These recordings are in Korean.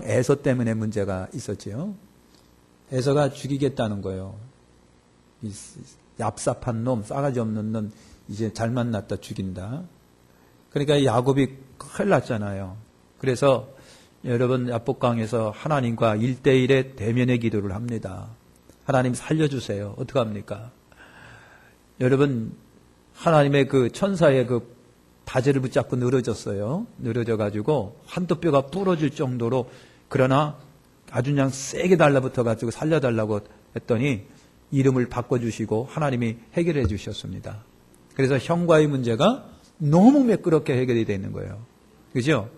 에서 때문에 문제가 있었지요. 에서가 죽이겠다는 거예요. 이 얍삽한 놈, 싸가지 없는 놈, 이제 잘 만났다 죽인다. 그러니까 야곱이 큰일 났잖아요. 그래서 여러분 야복강에서 하나님과 1대1의 대면의 기도를 합니다. 하나님 살려주세요. 어떡합니까? 여러분 하나님의 그 천사의 그 바지를 붙잡고 늘어졌어요. 늘어져가지고 한도 뼈가 부러질 정도로, 그러나 아주 그냥 세게 달라붙어가지고 살려달라고 했더니 이름을 바꿔주시고 하나님이 해결해 주셨습니다. 그래서 형과의 문제가 너무 매끄럽게 해결이 되는 거예요. 그죠?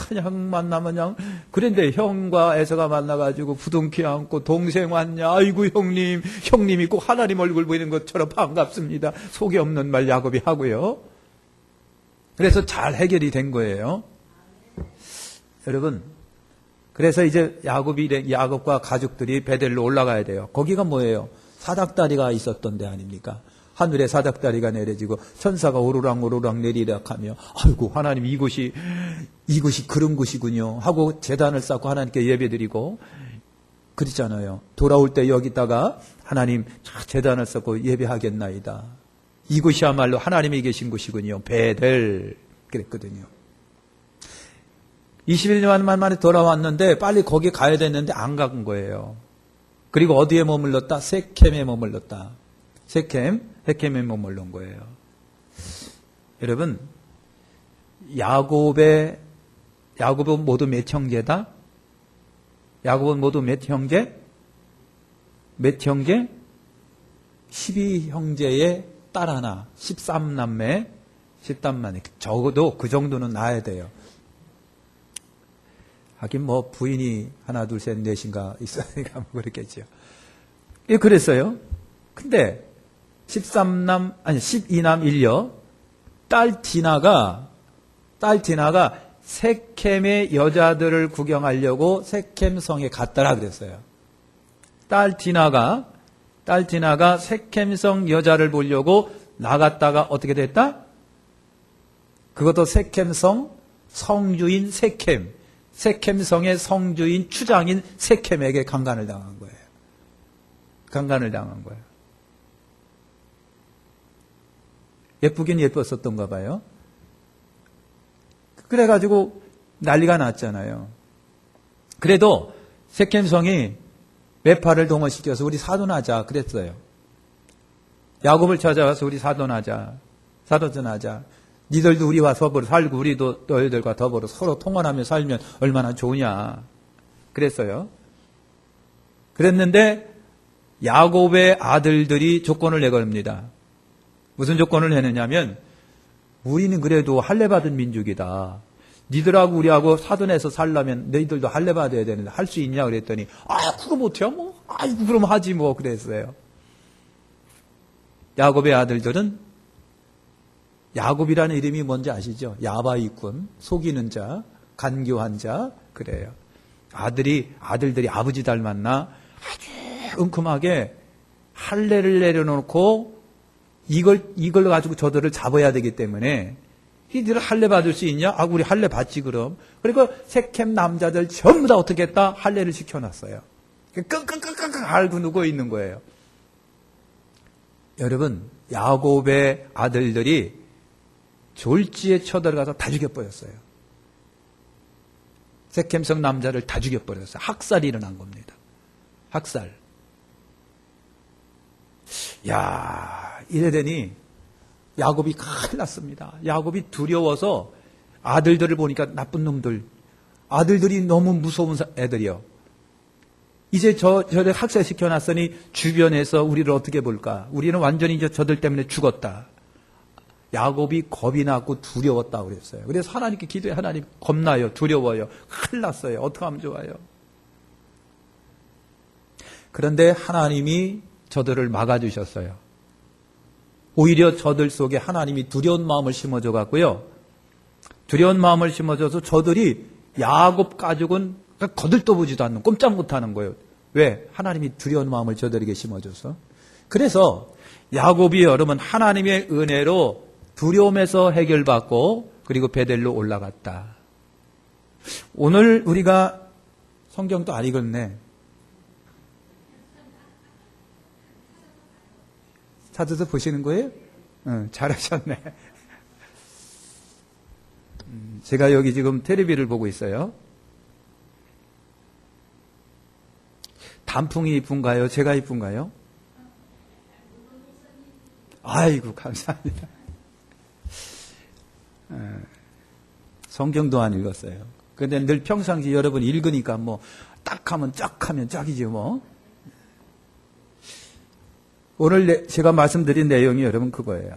그냥 만나면 그냥, 그런데 형과 에서가 만나가지고 부둥키 안고 동생 왔냐? 아이고 형님이 꼭 하나님 얼굴 보이는 것처럼 반갑습니다. 속이 없는 말 야곱이 하고요. 그래서 잘 해결이 된 거예요. 여러분, 그래서 이제 야곱과 가족들이 베델로 올라가야 돼요. 거기가 뭐예요? 사닥다리가 있었던 데 아닙니까? 하늘에 사닥다리가 내려지고 천사가 오르락오르락 내리락하며, 아이고 하나님 이곳이 그런 곳이군요 하고 제단을 쌓고 하나님께 예배드리고 그랬잖아요. 돌아올 때 여기다가 하나님 제단을 쌓고 예배하겠나이다. 이곳이야말로 하나님이 계신 곳이군요. 베델 그랬거든요. 21년 만에 돌아왔는데 빨리 거기 가야 됐는데 안 간 거예요. 그리고 어디에 머물렀다? 세켐에 머물렀다. 세켐에 머물른 거예요. 여러분, 야곱은 모두 몇 형제다? 야곱은 모두 몇 형제? 12형제의 딸 하나, 13남매. 적어도 그 정도는 낳아야 돼요. 하긴 뭐 부인이 하나, 둘, 셋, 넷인가 있으니까 뭐 그렇겠죠. 예, 그랬어요. 근데 12남 1여 딸 디나가 세켐의 여자들을 구경하려고 세켐성에 갔더라 그랬어요. 딸 디나가 세켐성 여자를 보려고 나갔다가 어떻게 됐다? 그것도 세켐성 성주인 세켐성의 성주인 추장인 세켐에게 강간을 당한 거예요. 예쁘긴 예뻤었던가 봐요. 그래가지고 난리가 났잖아요. 그래도 세켐성이 메파를 동원시켜서 우리 사돈하자 그랬어요. 야곱을 찾아와서 우리 사돈하자. 니들도 우리와 더불어 살고 우리도 너희들과 더불어 서로 통원하며 살면 얼마나 좋으냐. 그랬어요. 그랬는데 야곱의 아들들이 조건을 내걸습니다. 무슨 조건을 내느냐면, 우리는 그래도 할례받은 민족이다. 니들하고 우리하고 사돈에서 살려면 너희들도 할례받아야 되는데 할 수 있냐 그랬더니, 그거 못해요? 뭐, 아이고 그럼 하지 뭐 그랬어요. 야곱의 아들들은, 야곱이라는 이름이 뭔지 아시죠? 야바이꾼, 속이는 자, 간교한 자, 그래요. 아들들이 아버지 닮았나? 아주 은큼하게 할례를 내려놓고 이걸 가지고 저들을 잡아야 되기 때문에, 이들 할례 받을 수 있냐? 우리 할례 받지 그럼. 그리고 세켐 남자들 전부 다 어떻게 했다? 할례를 시켜놨어요. 끙끙끙끙 앓고 누워 있는 거예요. 여러분, 야곱의 아들들이 졸지에 쳐들어가서 다 죽여버렸어요. 세켐성 남자를 다 죽여버렸어요. 학살이 일어난 겁니다. 학살. 이래더니 야곱이 큰일 났습니다. 야곱이 두려워서 아들들을 보니까 나쁜 놈들, 아들들이 너무 무서운 애들이요. 이제 저를 학살시켜놨으니 주변에서 우리를 어떻게 볼까? 우리는 완전히 이제 저들 때문에 죽었다. 야곱이 겁이 났고 두려웠다고 그랬어요. 그래서 하나님께 기도해. 하나님 겁나요. 두려워요. 큰일 났어요. 어떻게 하면 좋아요? 그런데 하나님이 저들을 막아주셨어요. 오히려 저들 속에 하나님이 두려운 마음을 심어줘 갖고요. 두려운 마음을 심어줘서 저들이 야곱 가족은 거들떠보지도 않는, 꼼짝 못하는 거예요. 왜? 하나님이 두려운 마음을 저들에게 심어줘서. 그래서 야곱이 여러분 하나님의 은혜로 두려움에서 해결받고 그리고 베델로 올라갔다. 오늘 우리가 성경도 안 읽었네. 찾아서 보시는 거예요? 잘하셨네. 제가 여기 지금 텔레비를 보고 있어요. 단풍이 이쁜가요? 제가 이쁜가요? 아이고, 감사합니다. 성경도 안 읽었어요. 근데 늘 평상시 여러분 읽으니까 뭐, 딱 하면 쫙 하면 쫙이지 뭐. 오늘 제가 말씀드린 내용이 여러분 그거예요.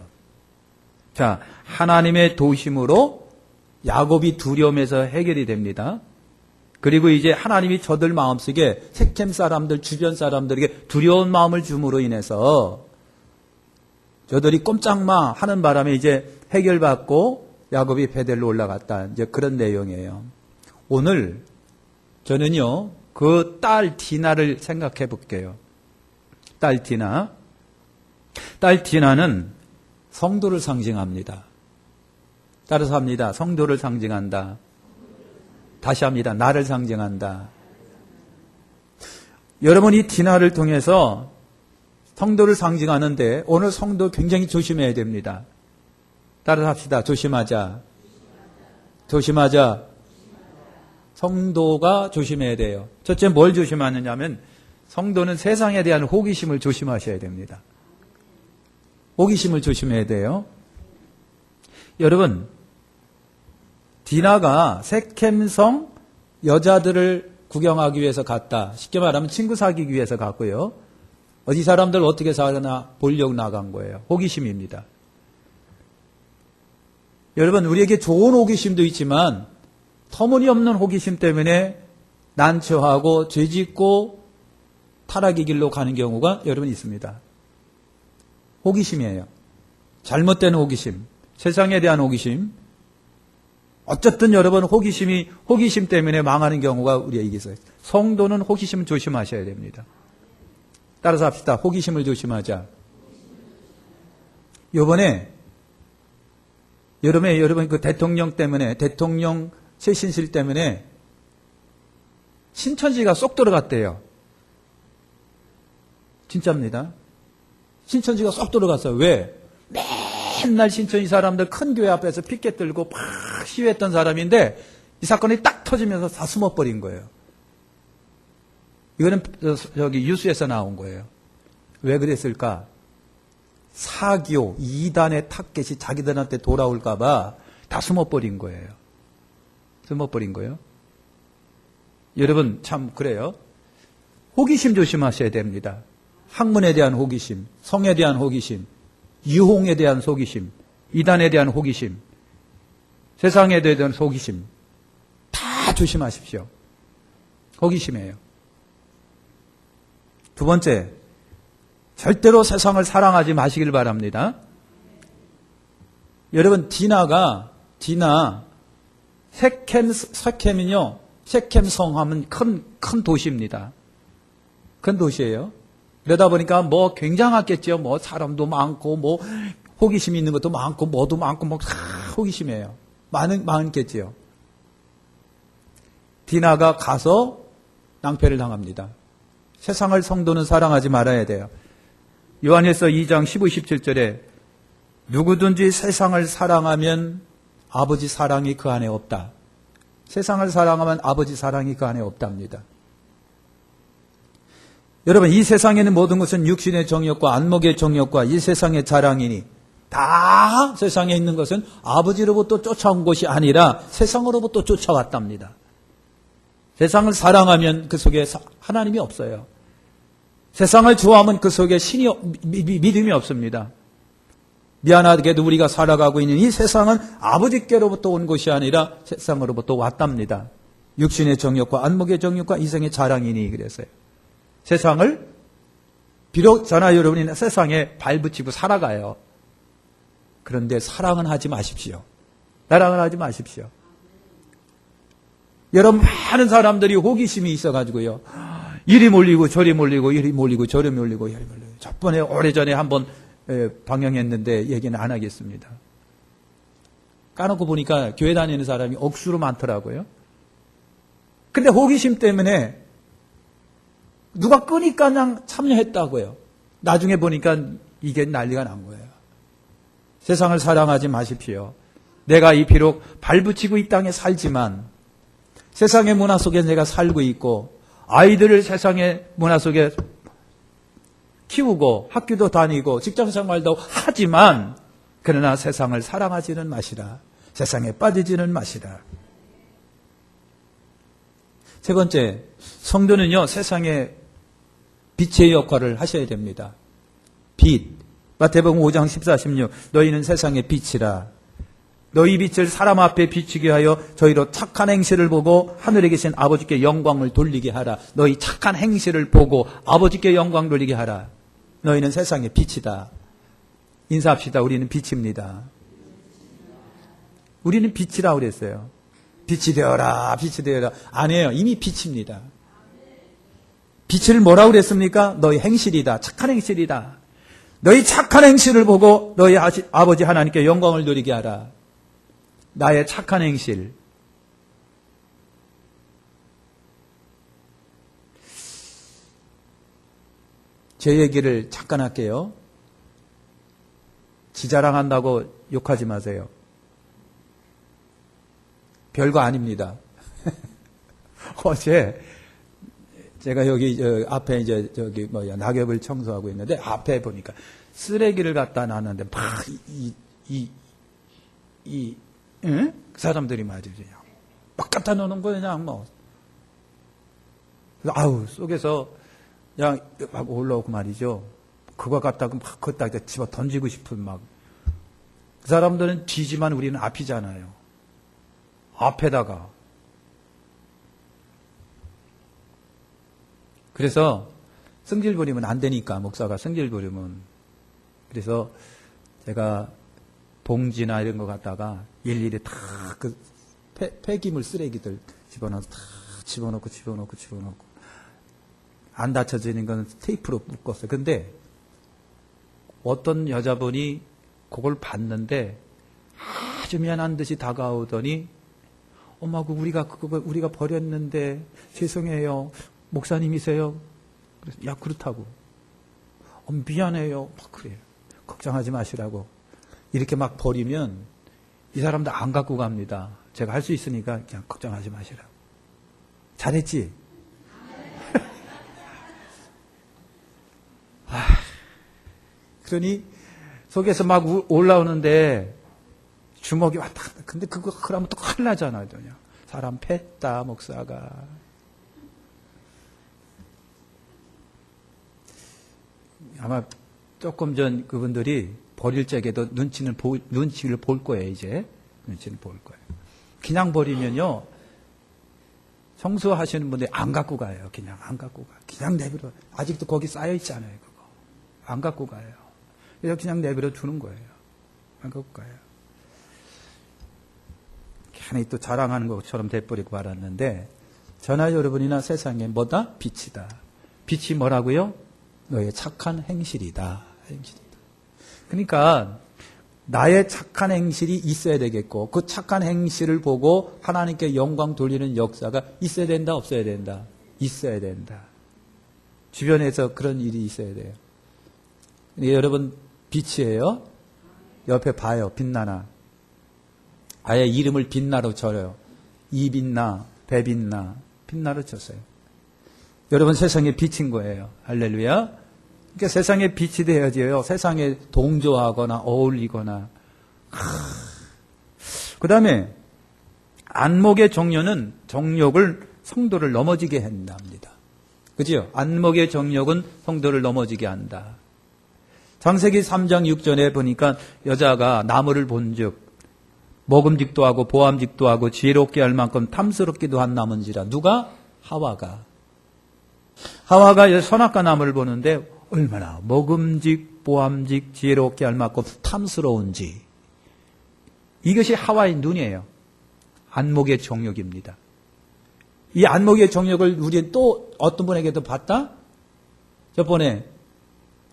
자, 하나님의 도심으로 야곱이 두려움에서 해결이 됩니다. 그리고 이제 하나님이 저들 마음속에 섹겜 사람들, 주변 사람들에게 두려운 마음을 줌으로 인해서 저들이 꼼짝마 하는 바람에 이제 해결받고 야곱이 베델로 올라갔다. 이제 그런 내용이에요. 오늘 저는요, 그 딸 디나를 생각해 볼게요. 딸 디나. 딸 디나는 성도를 상징합니다. 따라서 합니다. 성도를 상징한다. 다시 합니다. 나를 상징한다. 여러분 이 디나를 통해서 성도를 상징하는데 오늘 성도 굉장히 조심해야 됩니다. 따라서 합시다. 조심하자. 조심하자. 성도가 조심해야 돼요. 첫째 뭘 조심하느냐면 성도는 세상에 대한 호기심을 조심하셔야 됩니다. 호기심을 조심해야 돼요. 여러분, 디나가 섹겜성 여자들을 구경하기 위해서 갔다. 쉽게 말하면 친구 사귀기 위해서 갔고요. 어디 사람들 어떻게 사나 보려고 나간 거예요. 호기심입니다. 여러분, 우리에게 좋은 호기심도 있지만 터무니없는 호기심 때문에 난처하고 죄짓고 타락의 길로 가는 경우가 여러분 있습니다. 호기심이에요. 잘못된 호기심, 세상에 대한 호기심. 어쨌든 여러분 호기심 때문에 망하는 경우가 우리에게 있어요. 성도는 호기심 조심하셔야 됩니다. 따라서 합시다. 호기심을 조심하자. 요번에 여러분 그 대통령 때문에 대통령 최신실 때문에 신천지가 쏙 들어갔대요. 진짜입니다. 신천지가 쏙 들어갔어요. 왜? 맨날 신천지 사람들 큰 교회 앞에서 피켓 들고 팍 시위했던 사람인데 이 사건이 딱 터지면서 다 숨어버린 거예요. 이거는 저기 뉴스에서 나온 거예요. 왜 그랬을까? 사교, 이단의 타겟이 자기들한테 돌아올까봐 다 숨어버린 거예요. 숨어버린 거예요. 여러분 참 그래요. 호기심 조심하셔야 됩니다. 학문에 대한 호기심, 성에 대한 호기심, 유홍에 대한 호기심, 이단에 대한 호기심, 세상에 대한 호기심 다 조심하십시오. 호기심이에요. 두 번째, 절대로 세상을 사랑하지 마시길 바랍니다. 여러분 디나 섹겜은요, 섹겜 성하면 큰 도시입니다. 큰 도시예요. 그러다 보니까 뭐 굉장했겠죠. 뭐 사람도 많고 뭐 호기심 있는 것도 많고 뭐도 많고 뭐 호기심이에요. 많겠지요. 디나가 가서 낭패를 당합니다. 세상을 성도는 사랑하지 말아야 돼요. 요한일서 2장 15, 17절에 누구든지 세상을 사랑하면 아버지 사랑이 그 안에 없다. 세상을 사랑하면 아버지 사랑이 그 안에 없답니다. 여러분 이 세상에는 모든 것은 육신의 정욕과 안목의 정욕과 이 세상의 자랑이니 다 세상에 있는 것은 아버지로부터 쫓아온 것이 아니라 세상으로부터 쫓아왔답니다. 세상을 사랑하면 그 속에 하나님이 없어요. 세상을 좋아하면 그 속에 믿음이 없습니다. 미안하게도 우리가 살아가고 있는 이 세상은 아버지께로부터 온 것이 아니라 세상으로부터 왔답니다. 육신의 정욕과 안목의 정욕과 이생의 자랑이니 그랬어요. 세상을 비록 저나 여러분이 세상에 발붙이고 살아가요. 그런데 사랑은 하지 마십시오. 사랑을 하지 마십시오. 여러분 많은 사람들이 호기심이 있어가지고요. 이리 몰리고 저리 몰리고 이리 몰리고 저리 몰리고 이리 몰리고. 저번에 오래전에 한번 방영했는데 얘기는 안 하겠습니다. 까놓고 보니까 교회 다니는 사람이 억수로 많더라고요. 근데 호기심 때문에 누가 끄니까 그냥 참여했다고요. 나중에 보니까 이게 난리가 난 거예요. 세상을 사랑하지 마십시오. 내가 이 비록 발붙이고 이 땅에 살지만 세상의 문화 속에 내가 살고 있고 아이들을 세상의 문화 속에 키우고 학교도 다니고 직장생활도 하지만 그러나 세상을 사랑하지는 마시라. 세상에 빠지지는 마시라. 세 번째, 성도는요, 세상에 빛의 역할을 하셔야 됩니다. 빛. 마태복음 5장 14, 16. 너희는 세상의 빛이라. 너희 빛을 사람 앞에 비추게 하여 저희로 착한 행실을 보고 하늘에 계신 아버지께 영광을 돌리게 하라. 너희 착한 행실을 보고 아버지께 영광 돌리게 하라. 너희는 세상의 빛이다. 인사합시다. 우리는 빛입니다. 우리는 빛이라고 그랬어요. 빛이 되어라, 빛이 되어라. 아니에요. 이미 빛입니다. 빛을 뭐라고 그랬습니까? 너희 행실이다. 착한 행실이다. 너희 착한 행실을 보고 너희 아버지 하나님께 영광을 누리게 하라. 나의 착한 행실. 제 얘기를 잠깐 할게요. 지 자랑한다고 욕하지 마세요. 별거 아닙니다. 어제 제가 여기 앞에 이제 낙엽을 청소하고 있는데 앞에 보니까 쓰레기를 갖다 놨는데 막 그 사람들이 말이죠. 막 갖다 놓는 거예요, 그냥 뭐. 아우 속에서 그냥 막 올라오고 말이죠. 그거 갖다가 막 걷다 집어 던지고 싶은 막. 그 사람들은 뒤지만 우리는 앞이잖아요. 앞에다가. 그래서 성질 부리면 안 되니까, 목사가 성질 부리면. 그래서 제가 봉지나 이런 거 갖다가 일일이 다 그 폐기물 쓰레기들 집어넣어서 다 집어넣고 안 닫혀지는 건 테이프로 묶었어요. 근데 어떤 여자분이 그걸 봤는데 아주 미안한 듯이 다가오더니 엄마, 우리가 버렸는데 죄송해요. 목사님이세요? 그래서 야, 그렇다고. 미안해요. 막 그래요. 걱정하지 마시라고. 이렇게 막 버리면 이 사람도 안 갖고 갑니다. 제가 할 수 있으니까 그냥 걱정하지 마시라고. 잘했지? 그러니 속에서 막 올라오는데 주먹이 왔다 갔다. 근데 그러면 또 큰일 나잖아요. 사람 팼다, 목사가. 아마 조금 전 그분들이 버릴 적에도 눈치를 볼 거예요, 이제. 눈치를 볼 거예요. 그냥 버리면요, 청소하시는 분들이 안 갖고 가요. 그냥 안 갖고 가. 그냥 내버려. 아직도 거기 쌓여 있잖아요, 그거. 안 갖고 가요. 그래서 그냥 내버려 두는 거예요. 안 갖고 가요. 괜히 또 자랑하는 것처럼 돼버리고 말았는데, 저나 여러분이나 세상에 뭐다? 빛이다. 빛이 뭐라고요? 너의 착한 행실이다. 행실이다. 그러니까 나의 착한 행실이 있어야 되겠고 그 착한 행실을 보고 하나님께 영광 돌리는 역사가 있어야 된다, 없어야 된다? 있어야 된다. 주변에서 그런 일이 있어야 돼요. 여러분 빛이에요. 옆에 봐요. 빛나나. 아예 이름을 빛나로 절어요. 이빛나, 배빛나, 빛나로 쳤어요. 여러분 세상에 빛인 거예요. 할렐루야. 그러니까 세상에 빛이 되어야지요. 세상에 동조하거나 어울리거나. 그 다음에 안목의 정욕은 성도를 넘어지게 한답니다. 그죠? 안목의 정욕은 성도를 넘어지게 한다. 창세기 3장 6절에 보니까 여자가 나무를 본즉 먹음직도 하고 보암직도 하고 지혜롭게 할 만큼 탐스럽기도 한 나무인지라. 누가? 하와가 선악과 나무를 보는데 얼마나 먹음직, 보암직, 지혜롭게 할 만큼 탐스러운지. 이것이 하와의 눈이에요. 안목의 정욕입니다. 이 안목의 정욕을 우리는 또 어떤 분에게도 봤다? 저번에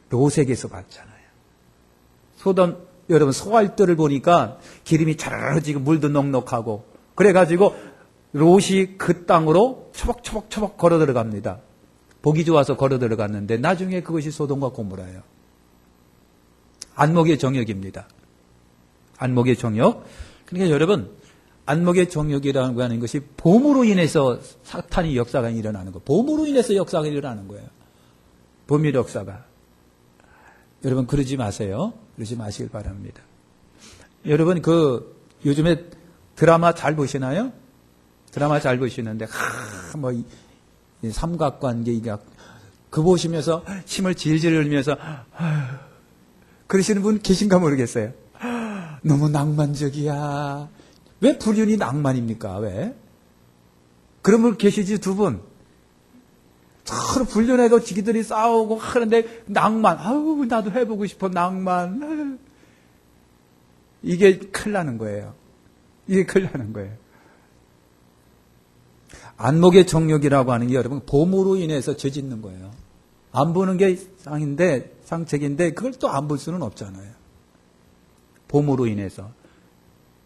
롯에게서 봤잖아요. 여러분 소갈들을 보니까 기름이 자라라지고 물도 넉넉하고 그래가지고 롯이 그 땅으로 초박초박 걸어 들어갑니다. 보기 좋아서 걸어 들어갔는데 나중에 그것이 소돔과 고모라예요. 안목의 정욕입니다. 안목의 정욕. 그러니까 여러분, 안목의 정욕이라고 하는 것이 봄으로 인해서 사탄이 역사가 일어나는 거예요. 봄으로 인해서 역사가 일어나는 거예요. 봄의 역사가. 여러분 그러지 마세요. 그러지 마시길 바랍니다. 여러분 요즘에 드라마 잘 보시나요? 드라마 잘 보시는데 이 삼각관계 그 보시면서 침을 질질 흘리면서 그러시는 분 계신가 모르겠어요. 너무 낭만적이야. 왜 불륜이 낭만입니까? 왜? 그런 분 계시지 두 분. 서로 불륜해도 지기들이 싸우고 하는데 낭만. 아우 나도 해보고 싶어 낭만. 이게 큰일 나는 거예요. 이게 큰일 나는 거예요. 안목의 정욕이라고 하는 게 여러분 봄으로 인해서 죄짓는 거예요. 안 보는 게 상책인데 그걸 또 안 볼 수는 없잖아요. 봄으로 인해서.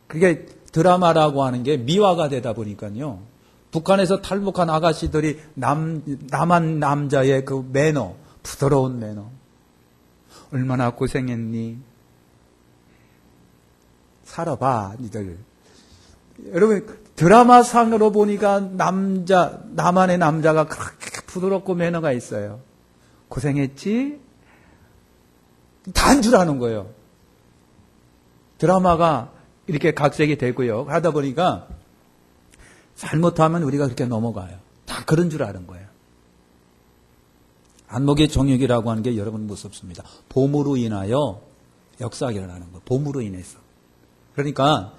그게 드라마라고 하는 게 미화가 되다 보니까요. 북한에서 탈북한 아가씨들이 남한 남자의 그 매너, 부드러운 매너. 얼마나 고생했니? 살아봐, 니들. 여러분, 드라마상으로 보니까 남한의 남자가 그렇게 부드럽고 매너가 있어요. 고생했지? 단 줄 아는 거예요. 드라마가 이렇게 각색이 되고요. 하다 보니까 잘못하면 우리가 그렇게 넘어가요. 다 그런 줄 아는 거예요. 안목의 정욕이라고 하는 게 여러분 무섭습니다. 봄으로 인하여 역사가 일어나는 거예요. 봄으로 인해서. 그러니까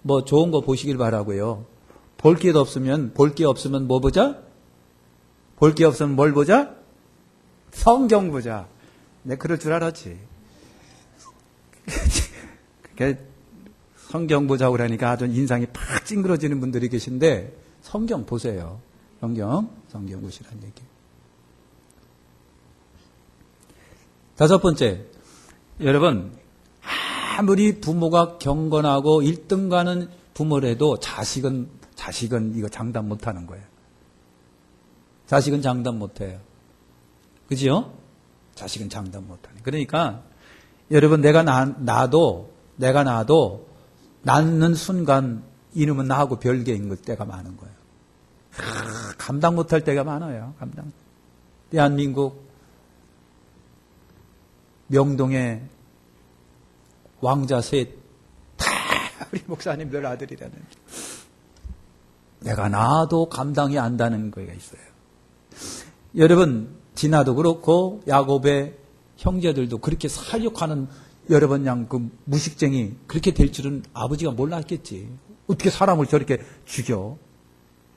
뭐 좋은 거 보시길 바라고요. 볼 게 없으면 뭐 보자? 볼 게 없으면 뭘 보자? 성경 보자. 내 그럴 줄 알았지. 성경 보자고 그러니까 아주 인상이 팍 찡그러지는 분들이 계신데 성경 보세요. 성경 보시라는 얘기. 다섯 번째, 여러분 아무리 부모가 경건하고 1등 가는 부모라도 자식은 이거 장담 못하는 거예요. 자식은 장담 못해요. 그지요? 자식은 장담 못하네. 그러니까 여러분 내가 낳아도 낳는 순간 이놈은 나하고 별개인 것 때가 많은 거예요. 감당 못할 때가 많아요. 대한민국 명동에 왕자 셋 다 우리 목사님들 아들이라는 내가 낳아도 감당이 안 되는 거가 있어요. 여러분 디나도 그렇고 야곱의 형제들도 그렇게 살육하는 여러분 그 무식쟁이 그렇게 될 줄은 아버지가 몰랐겠지. 어떻게 사람을 저렇게 죽여?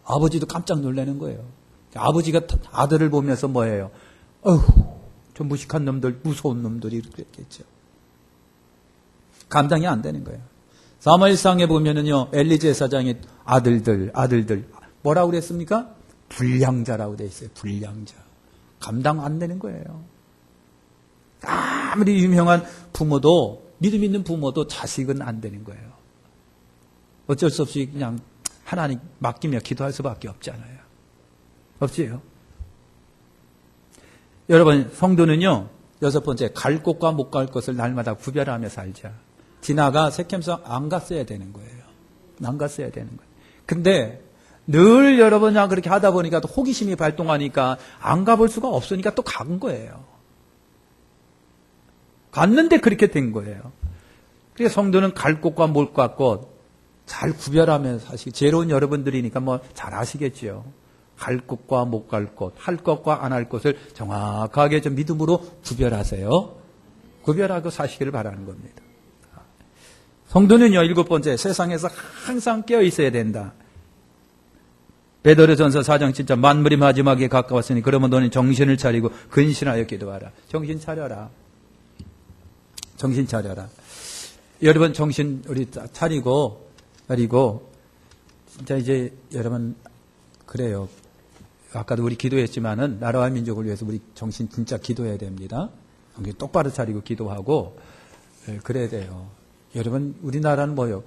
아버지도 깜짝 놀라는 거예요. 아버지가 아들을 보면서 뭐예요? 저 무식한 놈들, 무서운 놈들이 이렇게 했겠죠. 감당이 안 되는 거예요. 사무엘상에 보면은요, 엘리 제사장의 아들들 뭐라고 그랬습니까? 불량자라고 돼 있어요. 불량자. 감당 안 되는 거예요. 아무리 유명한 부모도 믿음 있는 부모도 자식은 안 되는 거예요. 어쩔 수 없이 그냥 하나님 맡기며 기도할 수밖에 없잖아요. 없지요. 여러분 성도는요. 여섯 번째 갈 곳과 못 갈 곳을 날마다 구별하며 살자. 디나가 세켐성 안 갔어야 되는 거예요. 안 갔어야 되는 거예요. 근데 늘 여러분 그렇게 하다 보니까 또 호기심이 발동하니까 안 가볼 수가 없으니까 또 간 거예요. 갔는데 그렇게 된 거예요. 그래서 성도는 갈 곳과 못 갈 곳 잘 구별하며 사실 제로운 여러분들이니까 뭐 잘 아시겠죠. 갈 곳과 못 갈 곳, 할 것과 안 할 것을 정확하게 좀 믿음으로 구별하세요. 구별하고 사시기를 바라는 겁니다. 성도는요, 일곱 번째, 세상에서 항상 깨어 있어야 된다. 베드로전서 4장 7절 만물이 마지막에 가까웠으니 그러면 너는 정신을 차리고 근신하여 기도하라. 정신 차려라. 정신 차려라. 여러분 정신 우리 차리고 진짜 이제 여러분 그래요. 아까도 우리 기도했지만은 나라와 민족을 위해서 우리 정신 진짜 기도해야 됩니다. 정신 똑바로 차리고 기도하고 그래야 돼요. 여러분 우리나라는 뭐요?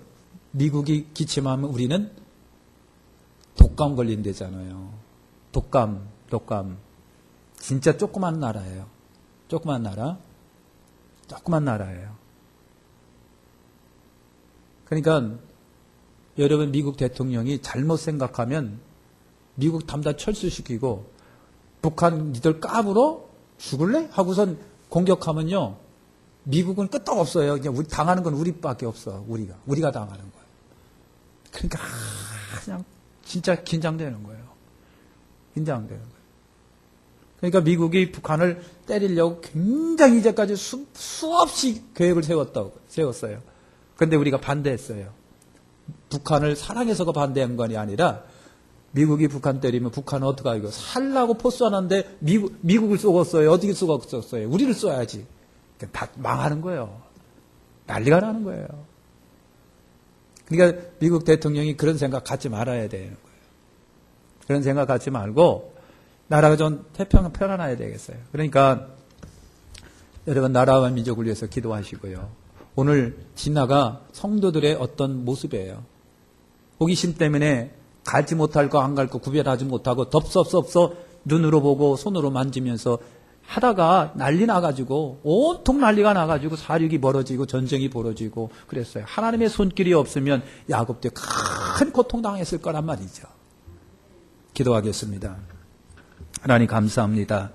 미국이 기침하면 우리는 독감 걸린대잖아요. 독감. 진짜 조그만 나라예요. 조그만 나라예요. 그러니까 여러분 미국 대통령이 잘못 생각하면 미국 담다 철수시키고 북한 니들 까불어? 죽을래? 하고선 공격하면요. 미국은 끄떡 없어요. 그냥 우리 당하는 건 우리밖에 없어. 우리가 당하는 거예요. 그러니까 그냥 진짜 긴장되는 거예요. 그러니까 미국이 북한을 때리려고 굉장히 이제까지 수없이 계획을 세웠어요. 그런데 우리가 반대했어요. 북한을 사랑해서가 반대한 건 아니라 미국이 북한 때리면 북한은 어떡하고 살라고 포스하는데 미국을 쏘겠어요. 어떻게 쏘겠어요? 우리를 쏘야지. 다 망하는 거예요. 난리가 나는 거예요. 그러니까 미국 대통령이 그런 생각 갖지 말아야 되는 거예요. 그런 생각 갖지 말고 나라가 좀 편안해야 되겠어요. 그러니까 여러분 나라와 민족을 위해서 기도하시고요. 오늘 진화가 성도들의 어떤 모습이에요. 호기심 때문에 갈지 못할 거 안 갈 거 구별하지 못하고 덥섭섭서 눈으로 보고 손으로 만지면서 하다가 난리 나가지고 온통 난리가 나가지고 사륙이 벌어지고 전쟁이 벌어지고 그랬어요. 하나님의 손길이 없으면 야곱 때 큰 고통당했을 거란 말이죠. 기도하겠습니다. 하나님 감사합니다.